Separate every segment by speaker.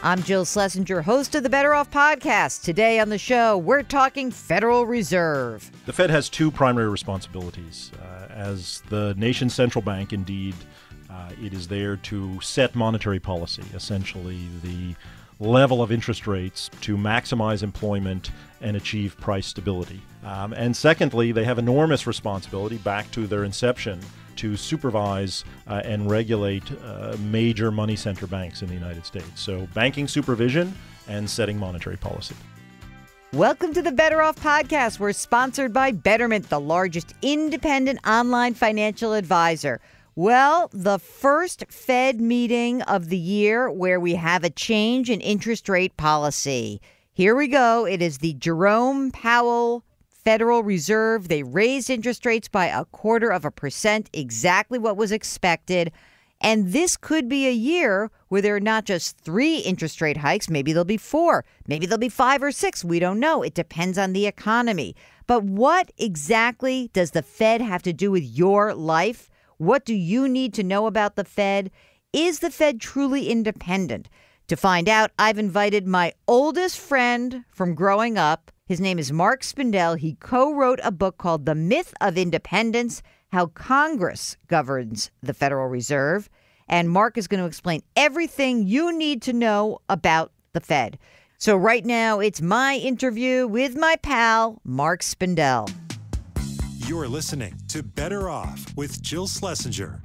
Speaker 1: I'm Jill Schlesinger, host of the Better Off podcast. Today on the show, we're talking Federal Reserve.
Speaker 2: The Fed has two primary responsibilities. As the nation's central bank, indeed, it is there to set monetary policy, essentially the level of interest rates to maximize employment and achieve price stability. And secondly, they have enormous responsibility back to their inception to supervise and regulate major money center banks in the United States. So banking supervision and setting monetary policy.
Speaker 1: Welcome to the Better Off podcast. We're sponsored by Betterment, the largest independent online financial advisor. Well, the first Fed meeting of the year where we have a change in interest rate policy. Here we go. It is the Jerome Powell Federal Reserve. They raised interest rates by 0.25%, exactly what was expected. And this could be a year where there are not just 3 interest rate hikes. Maybe there'll be 4. Maybe there'll be 5 or 6. We don't know. It depends on the economy. But what exactly does the Fed have to do with your life? What do you need to know about the Fed? Is the Fed truly independent? To find out, I've invited my oldest friend from growing up. His name is Mark Spindell. He co-wrote a book called The Myth of Independence, How Congress Governs the Federal Reserve. And Mark is going to explain everything you need to know about the Fed. So right now, it's my interview with my pal, Mark Spindell.
Speaker 3: You're listening to Better Off with Jill Schlesinger.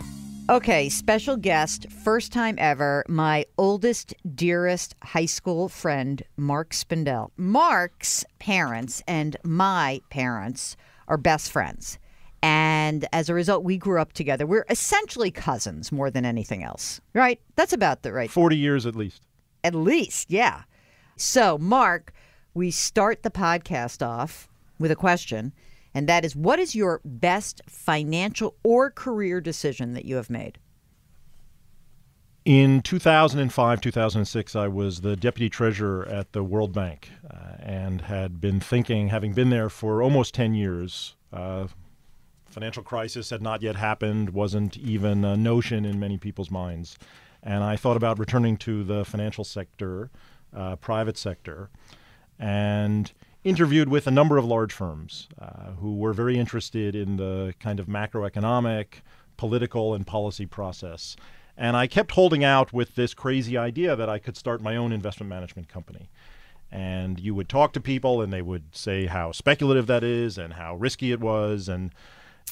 Speaker 1: Okay, special guest, first time ever, my oldest, dearest high school friend, Mark Spindell. Mark's parents and my parents are best friends. And as a result, we grew up together. We're essentially cousins more than anything else, right? That's about the right.
Speaker 2: 40 years at least.
Speaker 1: At least, yeah. So, Mark, we start the podcast off with a question. And that is, what is your best financial or career decision that you have made?
Speaker 2: In 2005, 2006, I was the deputy treasurer at the World Bank and had been thinking, having been there for almost 10 years, financial crisis had not yet happened, wasn't even a notion in many people's minds. And I thought about returning to the financial sector, private sector, and interviewed with a number of large firms who were very interested in the kind of macroeconomic, political, and policy process. And I kept holding out with this crazy idea that I could start my own investment management company. And you would talk to people and they would say how speculative that is and how risky it was. And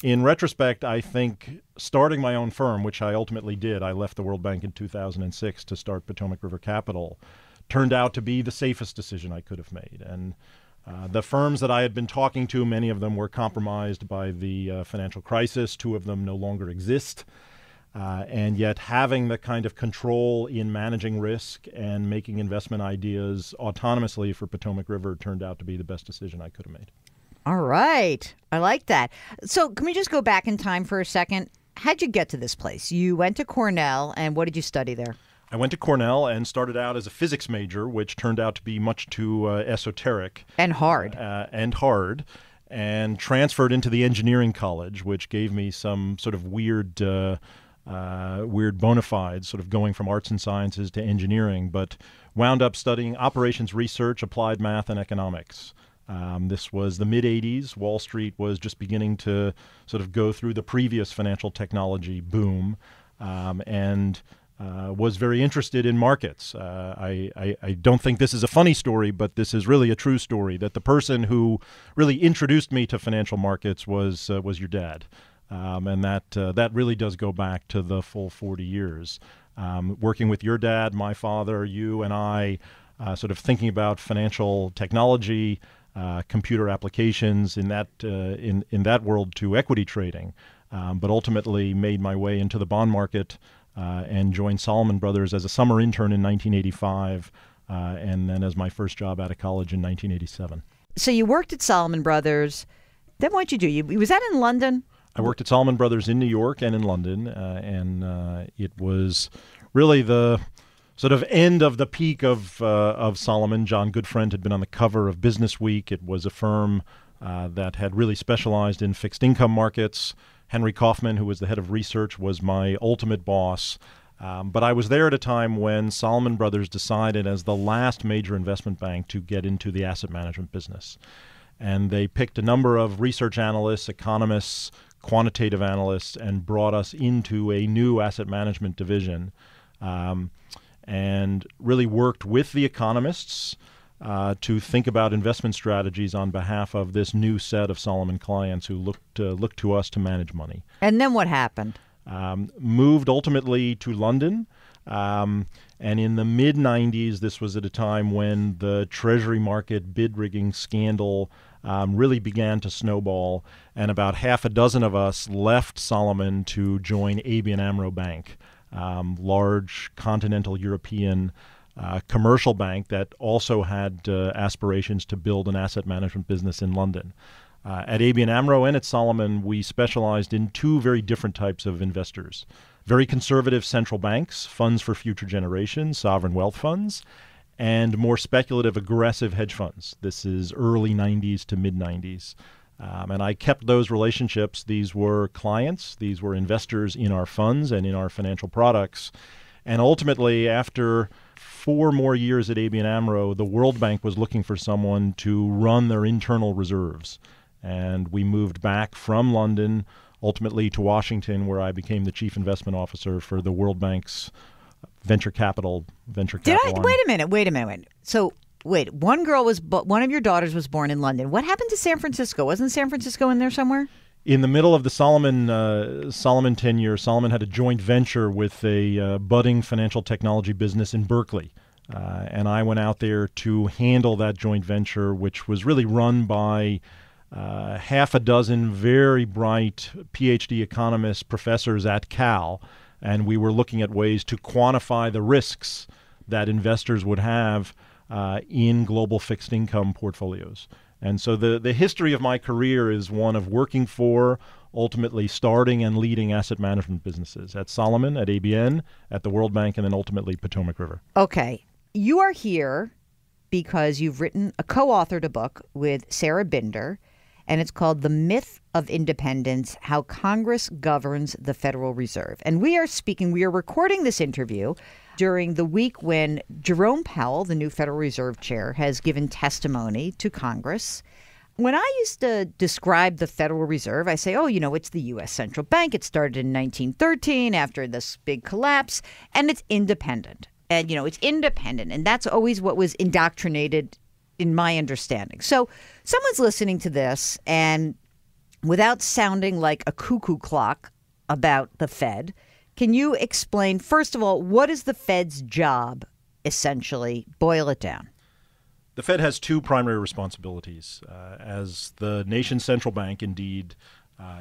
Speaker 2: in retrospect, I think starting my own firm, which I ultimately did, I left the World Bank in 2006 to start Potomac River Capital, turned out to be the safest decision I could have made. And the firms that I had been talking to, many of them were compromised by the financial crisis. 2 of them no longer exist. And yet having the kind of control in managing risk and making investment ideas autonomously for Potomac River turned out to be the best decision I could have made.
Speaker 1: All right. I like that. So can we just go back in time for a second? How'd you get to this place? You went to Cornell, and what did you study there?
Speaker 2: I went to Cornell and started out as a physics major, which turned out to be much too esoteric.
Speaker 1: And hard.
Speaker 2: And transferred into the engineering college, which gave me some sort of weird bona fides, sort of going from arts and sciences to engineering, but wound up studying operations research, applied math, and economics. This was the mid-'80s. Wall Street was just beginning to sort of go through the previous financial technology boom, and was very interested in markets. I don't think this is a funny story, but this is really a true story, that the person who really introduced me to financial markets was your dad. And that really does go back to the full 40 years. Working with your dad, my father, you, and I, sort of thinking about financial technology, computer applications in that world to equity trading, but ultimately made my way into the bond market and joined Salomon Brothers as a summer intern in 1985, and then as my first job out of college in 1987.
Speaker 1: So you worked at Salomon Brothers. Then what'd you do? Was that in London?
Speaker 2: I worked at Salomon Brothers in New York and in London, and it was really the sort of end of the peak of Salomon. John Goodfriend had been on the cover of Business Week. It was a firm that had really specialized in fixed income markets. Henry Kaufman, who was the head of research, was my ultimate boss. But I was there at a time when Salomon Brothers decided as the last major investment bank to get into the asset management business. And they picked a number of research analysts, economists, quantitative analysts, and brought us into a new asset management division, and really worked with the economists to think about investment strategies on behalf of this new set of Salomon clients who looked to us to manage money.
Speaker 1: And then what happened?
Speaker 2: Moved ultimately to London. And in the mid-'90s, this was at a time when the Treasury market bid rigging scandal really began to snowball, and about half a dozen of us left Salomon to join ABN AMRO Bank, large continental European commercial bank that also had aspirations to build an asset management business in London. At ABN AMRO and at Salomon, we specialized in two very different types of investors. Very conservative central banks, funds for future generations, sovereign wealth funds, and more speculative, aggressive hedge funds. This is early 90s to mid-90s. And I kept those relationships. These were clients. These were investors in our funds and in our financial products. And ultimately, after 4 more years at ABN AMRO, the World Bank was looking for someone to run their internal reserves. And we moved back from London, ultimately to Washington, where I became the chief investment officer for the World Bank's venture capital. Wait
Speaker 1: a minute. So, one of your daughters was born in London. What happened to San Francisco? Wasn't San Francisco in there somewhere?
Speaker 2: In the middle of the Salomon tenure, Salomon had a joint venture with a budding financial technology business in Berkeley. And I went out there to handle that joint venture, which was really run by half a dozen very bright PhD economists, professors at Cal, and we were looking at ways to quantify the risks that investors would have in global fixed income portfolios. And so the history of my career is one of working for, ultimately starting and leading asset management businesses at Salomon, at ABN, at the World Bank, and then ultimately Potomac River.
Speaker 1: Okay. You are here because you've co-authored a book with Sarah Binder, and it's called The Myth of Independence, How Congress Governs the Federal Reserve. And we are recording this interview during the week when Jerome Powell, the new Federal Reserve Chair, has given testimony to Congress. When I used to describe the Federal Reserve, I say, it's the U.S. Central Bank. It started in 1913 after this big collapse, and it's independent. And, it's independent. And that's always what was indoctrinated in my understanding. So someone's listening to this, and without sounding like a cuckoo clock about the Fed, can you explain, first of all, what is the Fed's job, essentially? Boil it down.
Speaker 2: The Fed has two primary responsibilities. As the nation's central bank, indeed,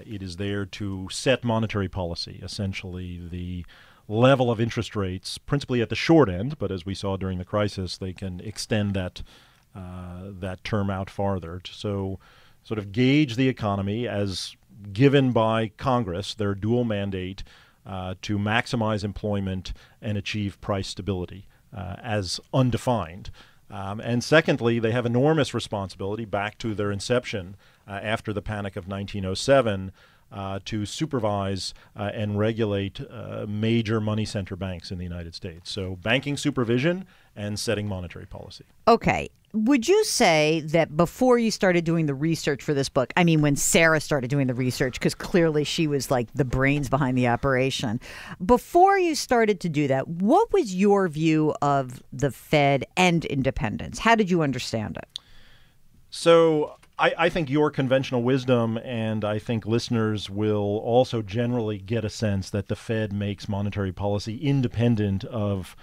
Speaker 2: it is there to set monetary policy, essentially the level of interest rates, principally at the short end, but as we saw during the crisis, they can extend that term out farther. So sort of gauge the economy as given by Congress, their dual mandate to maximize employment and achieve price stability as undefined. And secondly, they have enormous responsibility back to their inception after the Panic of 1907 to supervise and regulate major money center banks in the United States. So banking supervision and setting monetary policy.
Speaker 1: Okay. Would you say that before you started doing the research for this book, when Sarah started doing the research, because clearly she was like the brains behind the operation, before you started to do that, what was your view of the Fed and independence? How did you understand it?
Speaker 2: So I think your conventional wisdom, and I think listeners will also generally get a sense that the Fed makes monetary policy independent of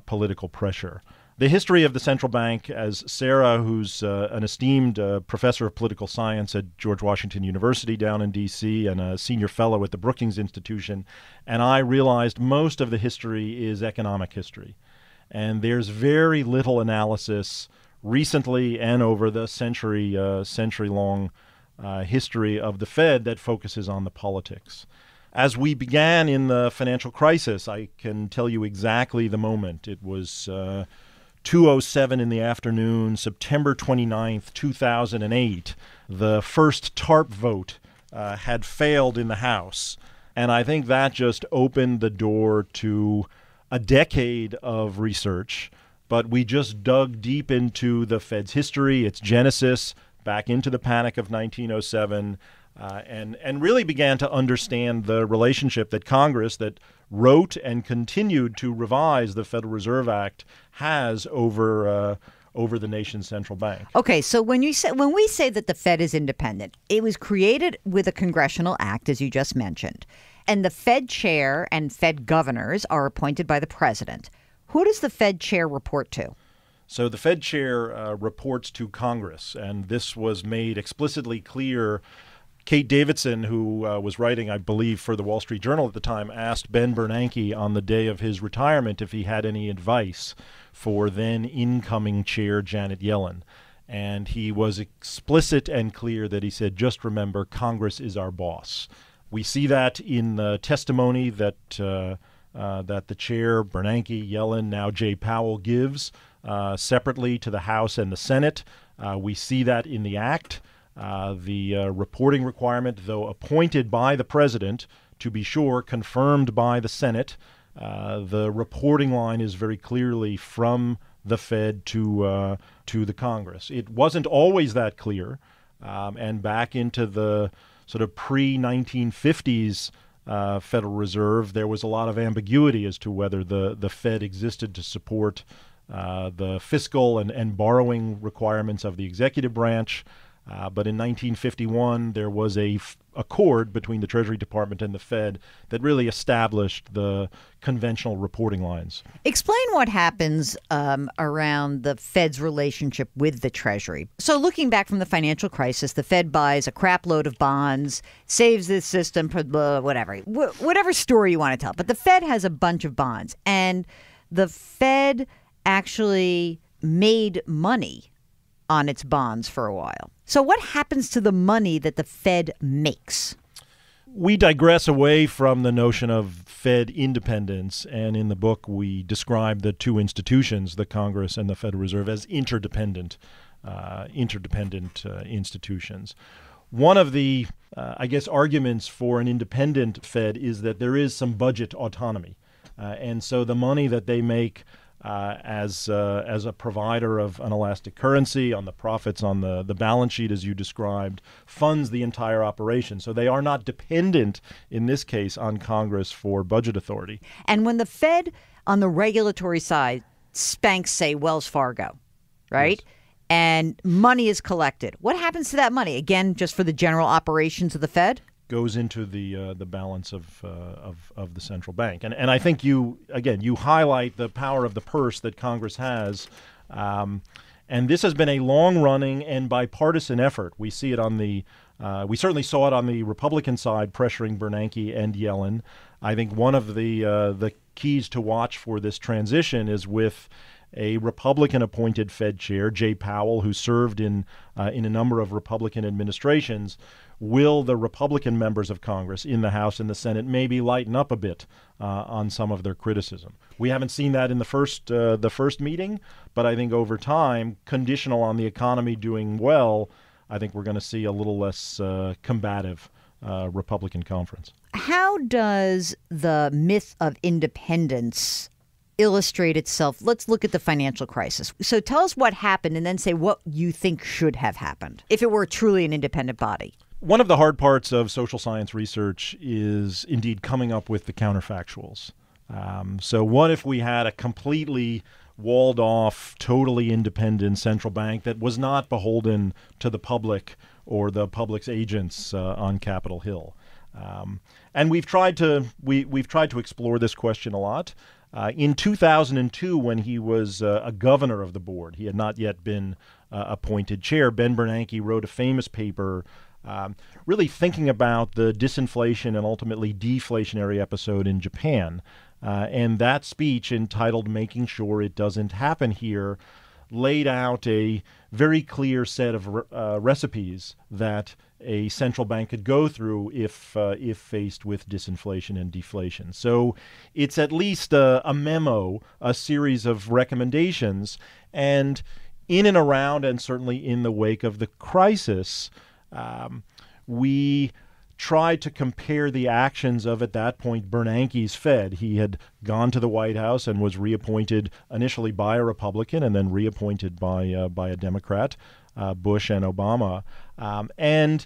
Speaker 2: political pressure. The history of the central bank, as Sarah, who's an esteemed professor of political science at George Washington University down in D.C. and a senior fellow at the Brookings Institution, and I realized most of the history is economic history. And there's very little analysis recently and over the century-long history of the Fed that focuses on the politics. As we began in the financial crisis, I can tell you exactly the moment. It was 2:07 in the afternoon, September 29th, 2008. The first TARP vote had failed in the House. And I think that just opened the door to a decade of research. But we just dug deep into the Fed's history, its genesis, back into the panic of 1907, and really began to understand the relationship that Congress, that wrote and continued to revise the Federal Reserve Act, has over the nation's central bank.
Speaker 1: Okay, so when we say that the Fed is independent, it was created with a congressional act, as you just mentioned, and the Fed chair and Fed governors are appointed by the president. Who does the Fed chair report to?
Speaker 2: So the Fed chair reports to Congress, and this was made explicitly clear. Kate Davidson, who was writing, I believe, for the Wall Street Journal at the time, asked Ben Bernanke on the day of his retirement if he had any advice for then incoming chair Janet Yellen. And he was explicit and clear that he said, just remember, Congress is our boss. We see that in the testimony that the chair, Bernanke, Yellen, now Jay Powell, gives separately to the House and the Senate. We see that in the act. The reporting requirement, though appointed by the president, to be sure, confirmed by the Senate, the reporting line is very clearly from the Fed to the Congress. It wasn't always that clear, and back into the sort of pre-1950s Federal Reserve, there was a lot of ambiguity as to whether the Fed existed to support the fiscal and borrowing requirements of the executive branch. But in 1951, there was a accord between the Treasury Department and the Fed that really established the conventional reporting lines.
Speaker 1: Explain what happens around the Fed's relationship with the Treasury. So looking back from the financial crisis, the Fed buys a crap load of bonds, saves the system, whatever story you want to tell. But the Fed has a bunch of bonds, and the Fed actually made money on its bonds for a while. So what happens to the money that the Fed makes?
Speaker 2: We digress away from the notion of Fed independence, and in the book we describe the two institutions, the Congress and the Federal Reserve, as interdependent institutions. One of the, arguments for an independent Fed is that there is some budget autonomy. And so the money that they make as a provider of an elastic currency on the profits on the balance sheet, as you described, funds the entire operation. So they are not dependent, in this case, on Congress for budget authority.
Speaker 1: And when the Fed, on the regulatory side, spanks, say, Wells Fargo, right? Yes. And money is collected, what happens to that money? Again, just for the general operations of the Fed?
Speaker 2: Goes into the balance of the central bank, and I think you highlight the power of the purse that Congress has, and this has been a long-running and bipartisan effort. We see it we certainly saw it on the Republican side, pressuring Bernanke and Yellen. I think one of the keys to watch for this transition is with a Republican-appointed Fed chair, Jay Powell, who served in a number of Republican administrations. Will the Republican members of Congress in the House and the Senate maybe lighten up a bit on some of their criticism? We haven't seen that in the first meeting, but I think over time, conditional on the economy doing well, I think we're going to see a little less combative Republican conference.
Speaker 1: How does the myth of independence illustrate itself? Let's look at the financial crisis. So tell us what happened and then say what you think should have happened if it were truly an independent body.
Speaker 2: One of the hard parts of social science research is indeed coming up with the counterfactuals. So what if we had a completely walled off, totally independent central bank that was not beholden to the public or the public's agents on Capitol Hill? And we've tried to explore this question a lot. In 2002, when he was a governor of the board, he had not yet been appointed chair, Ben Bernanke wrote a famous paper really thinking about the disinflation and ultimately deflationary episode in Japan. And that speech, entitled "Making Sure It Doesn't Happen Here," laid out a very clear set of recipes that a central bank could go through if faced with disinflation and deflation. So it's at least a memo, a series of recommendations, and in and around and certainly in the wake of the crisis, we tried to compare the actions of, at that point, Bernanke's Fed. He had gone to the White House and was reappointed initially by a Republican and then reappointed by a Democrat, Bush and Obama. And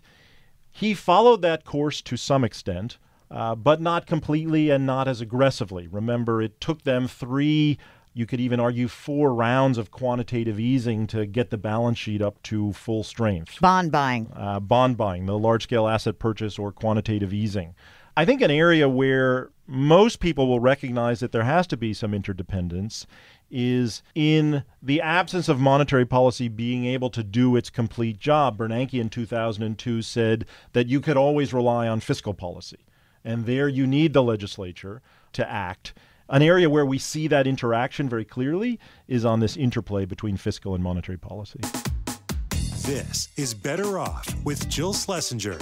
Speaker 2: he followed that course to some extent, but not completely and not as aggressively. Remember, it took them 3, you could even argue 4 rounds of quantitative easing to get the balance sheet up to full strength.
Speaker 1: Bond buying,
Speaker 2: the large-scale asset purchase or quantitative easing. I think an area where most people will recognize that there has to be some interdependence is in the absence of monetary policy being able to do its complete job. Bernanke in 2002 said that you could always rely on fiscal policy, and there you need the legislature to act. An area where we see that interaction very clearly is on this interplay between fiscal and monetary policy.
Speaker 3: This is Better Off with Jill Schlesinger.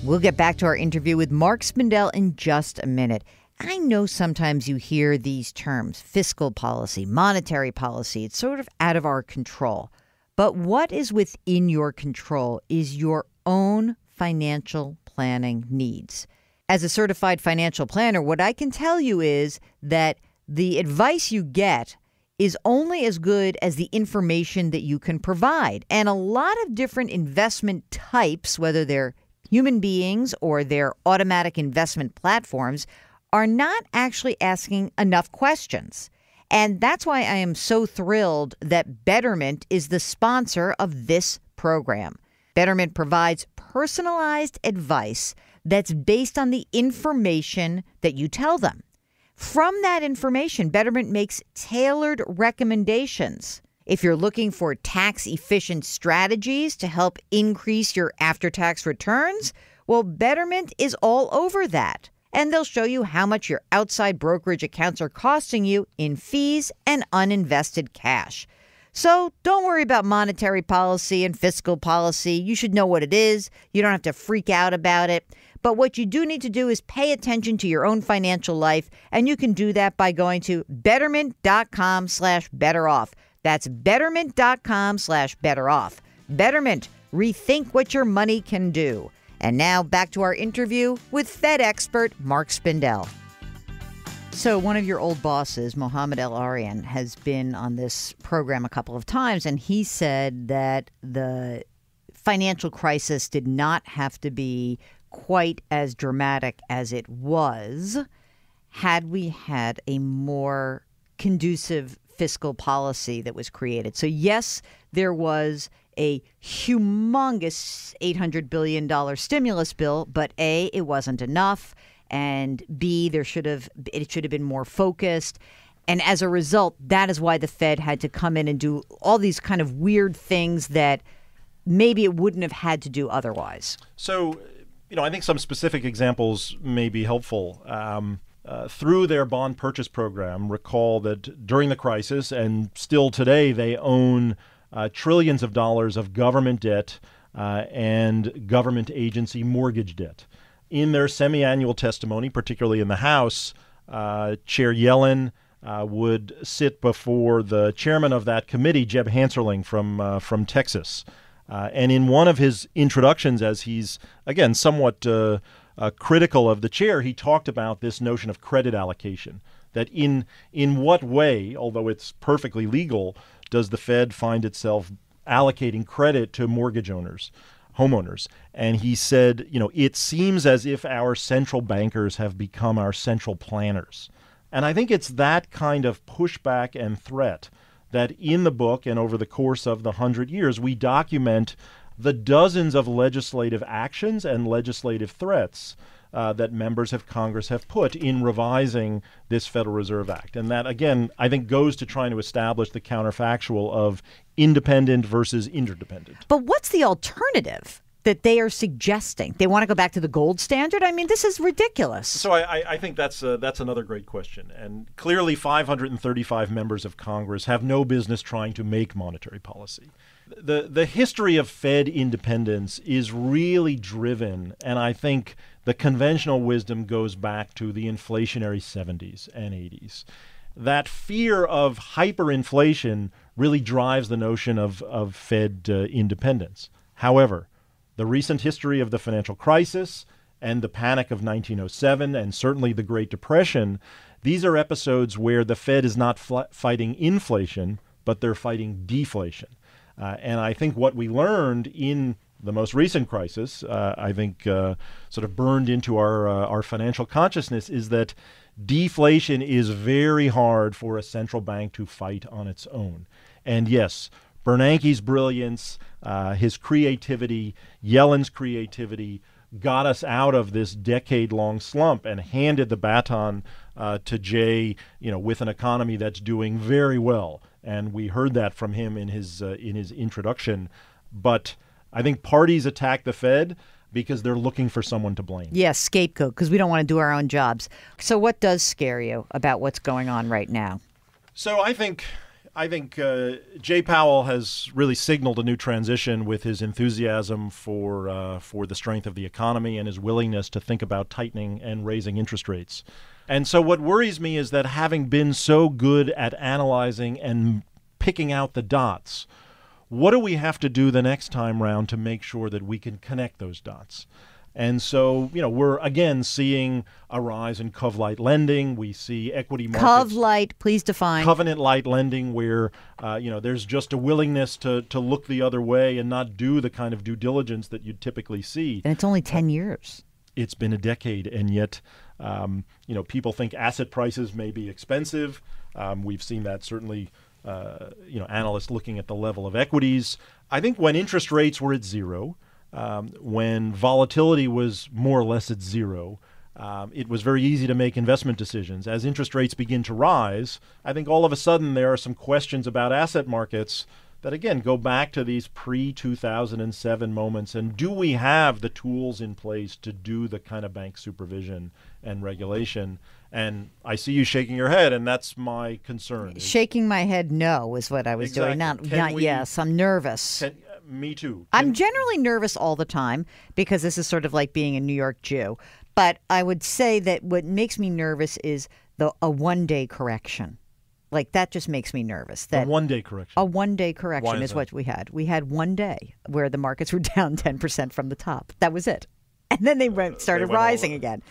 Speaker 1: We'll get back to our interview with Mark Spindell in just a minute. I know sometimes you hear these terms, fiscal policy, monetary policy. It's sort of out of our control. But what is within your control is your own financial planning needs. As a certified financial planner, what I can tell you is that the advice you get is only as good as the information that you can provide. And a lot of different investment types, whether they're human beings or they're automatic investment platforms, are not actually asking enough questions. And that's why I am so thrilled that Betterment is the sponsor of this program. Betterment provides personalized advice that's based on the information that you tell them. From that information, Betterment makes tailored recommendations. If you're looking for tax-efficient strategies to help increase your after-tax returns, well, Betterment is all over that. And they'll show you how much your outside brokerage accounts are costing you in fees and uninvested cash. So don't worry about monetary policy and fiscal policy. You should know what it is. You don't have to freak out about it. But what you do need to do is pay attention to your own financial life, and you can do that by going to betterment.com/betteroff. That's betterment.com/betteroff. Betterment, rethink what your money can do. And now back to our interview with Fed expert Mark Spindell. So one of your old bosses, Mohamed ElErian, has been on this program a couple of times, and he said that the financial crisis did not have to be quite as dramatic as it was had we had a more conducive fiscal policy that was created. So yes, there was a humongous $800 billion stimulus bill, but A, it wasn't enough, and B, it should have been more focused. And as a result, that is why the Fed had to come in and do all these kind of weird things that maybe it wouldn't have had to do otherwise.
Speaker 2: So, I think some specific examples may be helpful. Through their bond purchase program, recall that during the crisis and still today, they own trillions of dollars of government debt and government agency mortgage debt. In their semi-annual testimony, particularly in the House, Chair Yellen would sit before the chairman of that committee, Jeb Hanserling from Texas. And in one of his introductions, as he's, again, somewhat critical of the chair, he talked about this notion of credit allocation, that in what way, although it's perfectly legal, does the Fed find itself allocating credit to mortgage owners, homeowners? And he said, it seems as if our central bankers have become our central planners. And I think it's that kind of pushback and threat that in the book and over the course of the 100 years, we document the dozens of legislative actions and legislative threats that members of Congress have put in revising this Federal Reserve Act. And that, again, I think goes to trying to establish the counterfactual of independent versus interdependent.
Speaker 1: But what's the alternative that they are suggesting? They want to go back to the gold standard? I mean, this is ridiculous.
Speaker 2: So I think that's another great question. And clearly 535 members of Congress have no business trying to make monetary policy. The history of Fed independence is really driven, and I think the conventional wisdom goes back to the inflationary 70s and 80s. That fear of hyperinflation really drives the notion of Fed independence. However, the recent history of the financial crisis and the panic of 1907 and certainly the Great Depression, these are episodes where the Fed is not fighting inflation, but they're fighting deflation. And I think what we learned in the most recent crisis, I think sort of burned into our financial consciousness, is that deflation is very hard for a central bank to fight on its own. And yes, Bernanke's brilliance, his creativity, Yellen's creativity got us out of this decade-long slump and handed the baton to Jay, with an economy that's doing very well. And we heard that from him in his introduction. But I think parties attack the Fed because they're looking for someone to blame.
Speaker 1: Yes, scapegoat, because we don't want to do our own jobs. So what does scare you about what's going on right now?
Speaker 2: So I think Jay Powell has really signaled a new transition with his enthusiasm for the strength of the economy and his willingness to think about tightening and raising interest rates. And so what worries me is that having been so good at analyzing and picking out the dots, what do we have to do the next time round to make sure that we can connect those dots? And so, we're again seeing a rise in cov-light lending. We see equity markets.
Speaker 1: Cov-light, please define.
Speaker 2: Covenant-light lending where, there's just a willingness to look the other way and not do the kind of due diligence that you'd typically see.
Speaker 1: And it's only 10 years.
Speaker 2: It's been a decade, and yet, people think asset prices may be expensive. We've seen that certainly, analysts looking at the level of equities. I think when interest rates were at zero, when volatility was more or less at zero, it was very easy to make investment decisions. As interest rates begin to rise, I think all of a sudden there are some questions about asset markets that, again, go back to these pre-2007 moments. And do we have the tools in place to do the kind of bank supervision and regulation? And I see you shaking your head, and that's my concern.
Speaker 1: Shaking my head no is what I was doing. Not yes. I'm nervous.
Speaker 2: Me too.
Speaker 1: I'm generally nervous all the time because this is sort of like being a New York Jew. But I would say that what makes me nervous is a one-day correction. Like, that just makes me nervous.
Speaker 2: A one-day correction?
Speaker 1: A one-day correction is
Speaker 2: that?
Speaker 1: What we had. We had one day where the markets were down 10% from the top. That was it. And then they started rising again.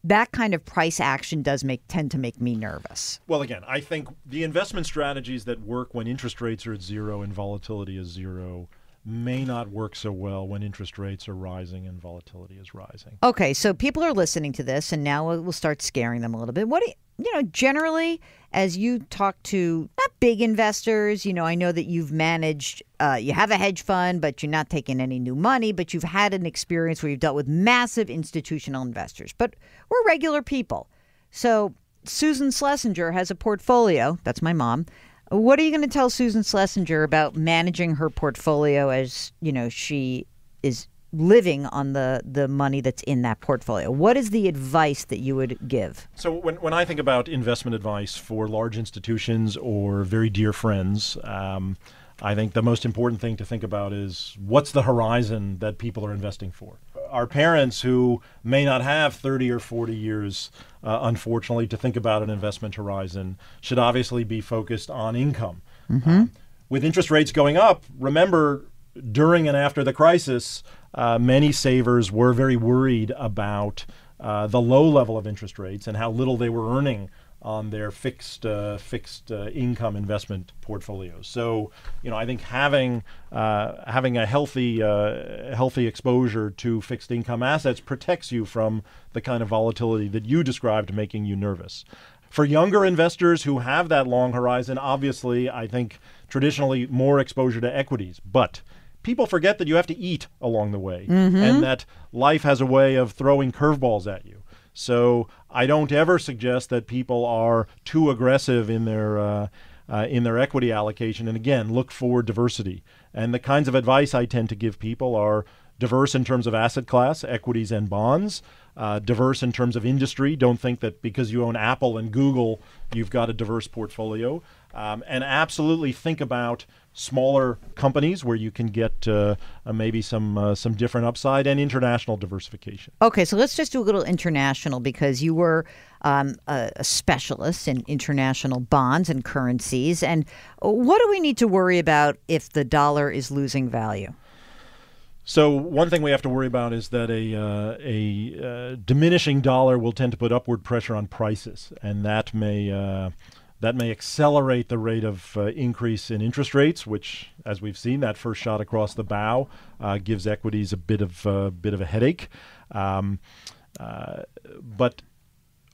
Speaker 1: That kind of price action does tend to make me nervous.
Speaker 2: Well, again, I think the investment strategies that work when interest rates are at zero and volatility is zero may not work so well when interest rates are rising and volatility is rising.
Speaker 1: Okay, so people are listening to this, and now we'll start scaring them a little bit. What do you generally, as you talk to not big investors, I know that you've managed, you have a hedge fund, but you're not taking any new money, but you've had an experience where you've dealt with massive institutional investors. But we're regular people. So Susan Schlesinger has a portfolio. That's my mom. What are you going to tell Susan Schlesinger about managing her portfolio as, she is living on the money that's in that portfolio? What is the advice that you would give?
Speaker 2: So when I think about investment advice for large institutions or very dear friends, I think the most important thing to think about is what's the horizon that people are investing for. Our parents who may not have 30 or 40 years, unfortunately, to think about an investment horizon should obviously be focused on income. Mm-hmm. With interest rates going up, remember, during and after the crisis, many savers were very worried about the low level of interest rates and how little they were earning on their fixed income investment portfolios. So, I think having a healthy exposure to fixed income assets protects you from the kind of volatility that you described making you nervous. For younger investors who have that long horizon, obviously, I think traditionally more exposure to equities, but people forget that you have to eat along the way, mm-hmm. and that life has a way of throwing curveballs at you. So I don't ever suggest that people are too aggressive in their equity allocation. And again, look for diversity. And the kinds of advice I tend to give people are diverse in terms of asset class, equities and bonds, diverse in terms of industry. Don't think that because you own Apple and Google, you've got a diverse portfolio. And absolutely think about smaller companies where you can get maybe some different upside, and international diversification.
Speaker 1: Okay, so let's just do a little international, because you were a specialist in international bonds and currencies. And what do we need to worry about if the dollar is losing value?
Speaker 2: So one thing we have to worry about is that a diminishing dollar will tend to put upward pressure on prices, and that may accelerate the rate of increase in interest rates, which, as we've seen, that first shot across the bow gives equities a bit of a headache. But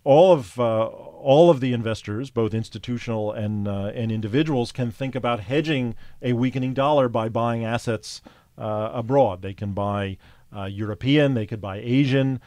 Speaker 2: all of the investors, both institutional and individuals, can think about hedging a weakening dollar by buying assets abroad. They can buy European, they could buy Asian,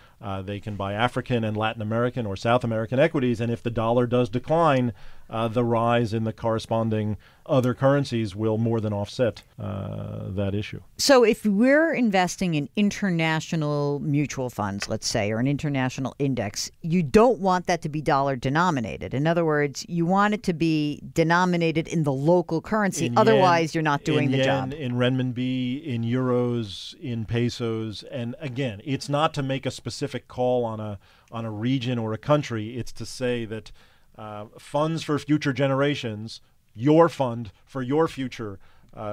Speaker 2: they can buy African and Latin American or South American equities, and if the dollar does decline, the rise in the corresponding other currencies will more than offset that issue.
Speaker 1: So if we're investing in international mutual funds, let's say, or an international index, you don't want that to be dollar denominated. In other words, you want it to be denominated in the local currency. Otherwise, you're not doing the job.
Speaker 2: In renminbi, in euros, in pesos. And again, it's not to make a specific call on a region or a country. It's to say that funds for future generations, your fund for your future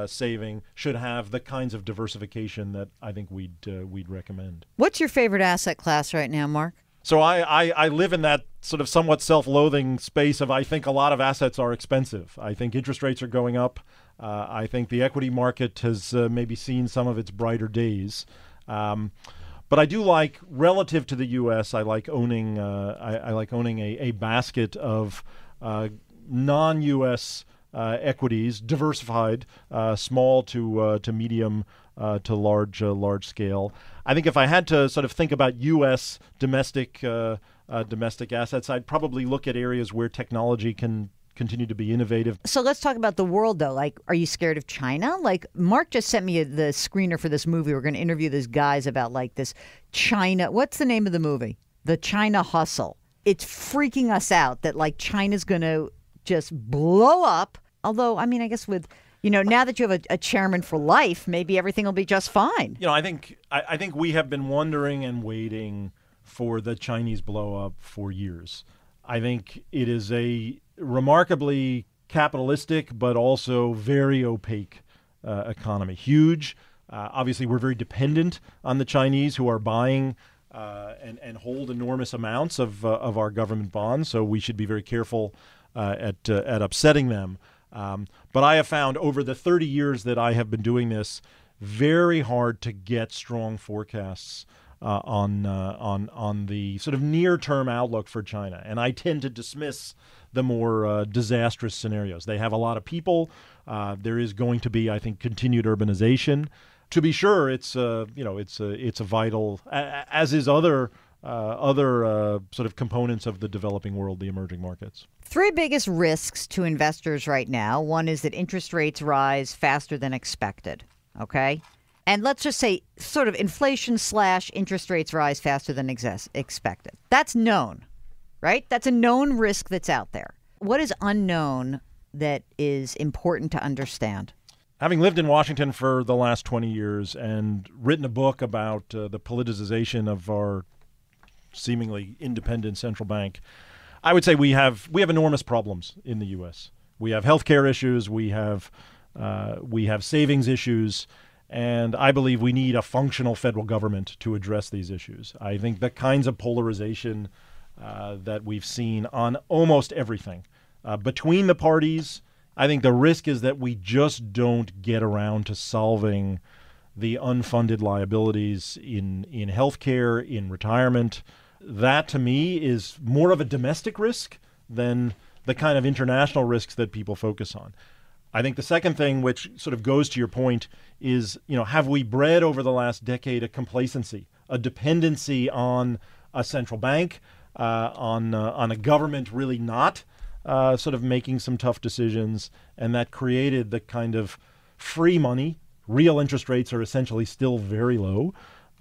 Speaker 2: saving, should have the kinds of diversification that I think we'd recommend.
Speaker 1: What's your favorite asset class right now, Mark?
Speaker 2: So I live in that sort of somewhat self-loathing space of I think a lot of assets are expensive. I think interest rates are going up. I think the equity market has maybe seen some of its brighter days. But I do like, relative to the U.S., I like owning a basket of non-U.S. Equities, diversified, small to medium to large scale. I think if I had to sort of think about U.S. domestic assets, I'd probably look at areas where technology can continue to be innovative.
Speaker 1: So let's talk about the world, though. Like, are you scared of China? Like, Mark just sent me the screener for this movie. We're going to interview these guys about, like, this China. What's the name of the movie? The China Hustle. It's freaking us out that, like, China's going to just blow up. Although, I mean, I guess with, now that you have a chairman for life, maybe everything will be just fine.
Speaker 2: I think we have been wondering and waiting for the Chinese blow up for years. I think it is a remarkably capitalistic but also very opaque economy. Huge. Obviously, we're very dependent on the Chinese, who are buying and hold enormous amounts of our government bonds. So we should be very careful at upsetting them. But I have found over the 30 years that I have been doing this, very hard to get strong forecasts on the sort of near-term outlook for China. And I tend to dismiss the more disastrous scenarios. They have a lot of people. There is going to be, I think, continued urbanization. To be sure, it's a vital, as is other sort of components of the developing world, the emerging markets.
Speaker 1: Three biggest risks to investors right now. One is that interest rates rise faster than expected. Okay. And let's just say sort of inflation / interest rates rise faster than expected. That's known, right? That's a known risk that's out there. What is unknown that is important to understand?
Speaker 2: Having lived in Washington for the last 20 years and written a book about the politicization of our seemingly independent central bank, I would say we have enormous problems in the U.S. We have healthcare issues. We have savings issues. And I believe we need a functional federal government to address these issues. I think the kinds of polarization that we've seen on almost everything between the parties, I think the risk is that we just don't get around to solving the unfunded liabilities in healthcare, in retirement. That, to me, is more of a domestic risk than the kind of international risks that people focus on. I think the second thing, which sort of goes to your point, is, have we bred over the last decade a complacency, a dependency on a central bank, on a government really not sort of making some tough decisions, and that created the kind of free money. Real interest rates are essentially still very low.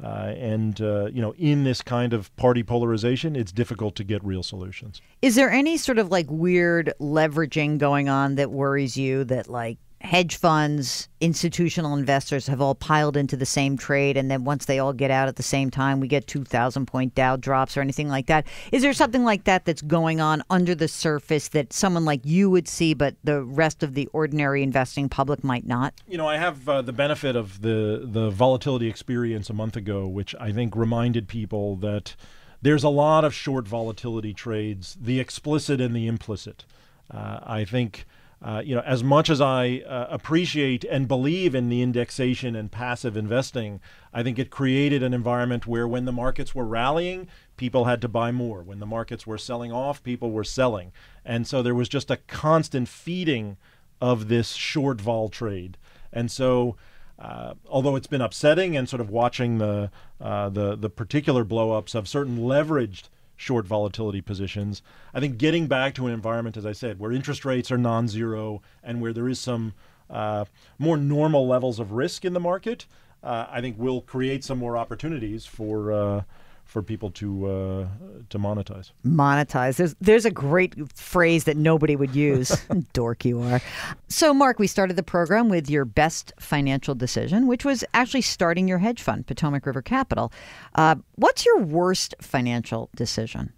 Speaker 2: In this kind of party polarization, it's difficult to get real solutions.
Speaker 1: Is there any sort of like weird leveraging going on that worries you, that like hedge funds, institutional investors have all piled into the same trade, and then once they all get out at the same time, we get 2,000-point Dow drops or anything like that. Is there something like that that's going on under the surface that someone like you would see, but the rest of the ordinary investing public might not?
Speaker 2: I have the benefit of the volatility experience a month ago, which I think reminded people that there's a lot of short volatility trades, the explicit and the implicit. I think as much as I appreciate and believe in the indexation and passive investing, I think it created an environment where when the markets were rallying, people had to buy more. When the markets were selling off, people were selling. And so there was just a constant feeding of this short vol trade. And so although it's been upsetting and sort of watching the particular blow-ups of certain leveraged short volatility positions, I think getting back to an environment, as I said, where interest rates are non-zero and where there is some more normal levels of risk in the market, I think will create some more opportunities for people to monetize.
Speaker 1: Monetize. There's a great phrase that nobody would use. Dork you are. So, Mark, we started the program with your best financial decision, which was actually starting your hedge fund, Potomac River Capital. What's your worst financial decision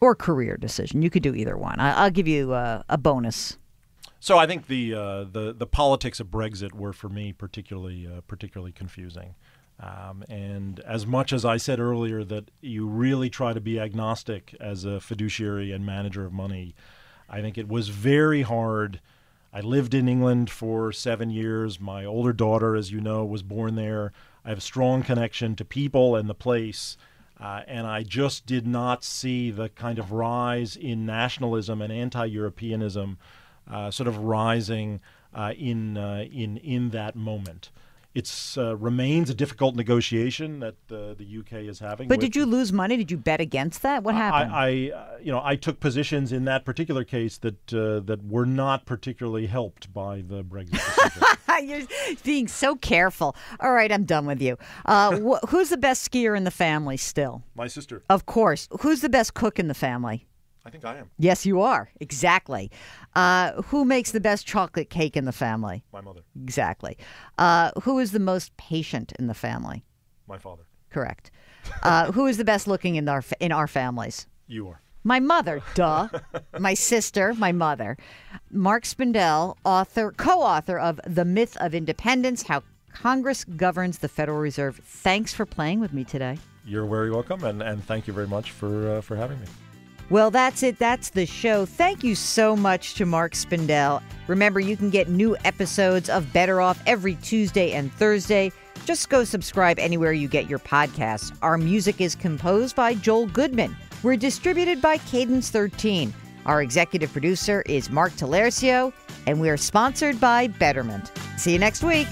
Speaker 1: or career decision? You could do either one. I'll give you a bonus.
Speaker 2: So I think the politics of Brexit were, for me, particularly confusing. And as much as I said earlier that you really try to be agnostic as a fiduciary and manager of money, I think it was very hard. I lived in England for 7 years. My older daughter, as you know, was born there. I have a strong connection to people and the place. And I just did not see the kind of rise in nationalism and anti-Europeanism sort of rising in that moment. It remains a difficult negotiation that the UK is having.
Speaker 1: But did you lose money? Did you bet against that? What happened?
Speaker 2: I took positions in that particular case that were not particularly helped by the Brexit decision.
Speaker 1: You're being so careful. All right, I'm done with you. Who's the best skier in the family still?
Speaker 2: My sister.
Speaker 1: Of course. Who's the best cook in the family?
Speaker 2: I think I am.
Speaker 1: Yes, you are. Exactly. Who makes the best chocolate cake in the family?
Speaker 2: My mother.
Speaker 1: Exactly. Who is the most patient in the family?
Speaker 2: My father.
Speaker 1: Correct. Who is the best looking in our families?
Speaker 2: You are.
Speaker 1: My mother, duh. My sister, my mother. Mark Spindell, co-author of The Myth of Independence, How Congress Governs the Federal Reserve. Thanks for playing with me today.
Speaker 2: You're very welcome, and thank you very much for having me.
Speaker 1: Well, that's it. That's the show. Thank you so much to Mark Spindell. Remember, you can get new episodes of Better Off every Tuesday and Thursday. Just go subscribe anywhere you get your podcasts. Our music is composed by Joel Goodman. We're distributed by Cadence 13. Our executive producer is Mark Talercio, and we are sponsored by Betterment. See you next week.